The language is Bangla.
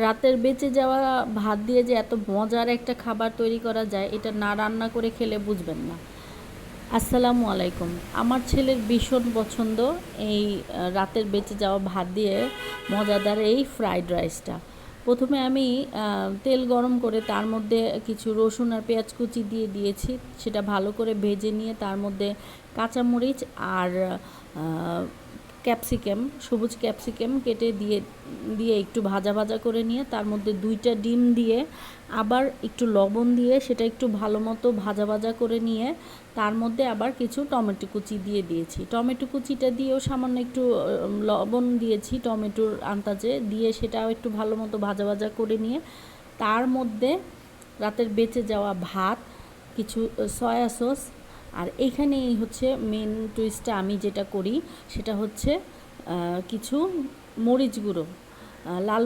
রাতের বেঁচে যাওয়া ভাত দিয়ে যে এত মজার একটা খাবার তৈরি করা যায়, এটা না রান্না করে খেলে বুঝবেন না। আসসালামু আলাইকুম। আমার ছেলের ভীষণ পছন্দ এই রাতের বেঁচে যাওয়া ভাত দিয়ে মজাদার এই ফ্রাইড রাইসটা। প্রথমে আমি তেল গরম করে তার মধ্যে কিছু রসুন আর পেঁয়াজ কুচি দিয়ে দিয়েছি। সেটা ভালো করে ভেজে নিয়ে তার মধ্যে কাঁচামরিচ আর ক্যাপসিকাম, সবুজ ক্যাপসিকাম কেটে দিয়ে দিয়ে একটু ভাজা ভাজা করে নিয়ে তার মধ্যে 2টা ডিম দিয়ে আবার একটু লবণ দিয়ে সেটা একটু ভালো মতো ভাজা ভাজা করে নিয়ে তার মধ্যে আবার কিছু টমেটো কুচি দিয়ে দিয়েছি। টমেটো কুচিটা দিয়েও সামান্য একটু লবণ দিয়েছি টমেটোর আন্দাজে, দিয়ে সেটাও একটু ভালো মতো ভাজা ভাজা করে নিয়ে তার মধ্যে রাতের বেঁচে যাওয়া ভাত, কিছু সয়া সস, আর এইখানেই হচ্ছে মেন টুইস্টটা। আমি যেটা করি সেটা হচ্ছে কিছু মরিচ গুঁড়ো, লাল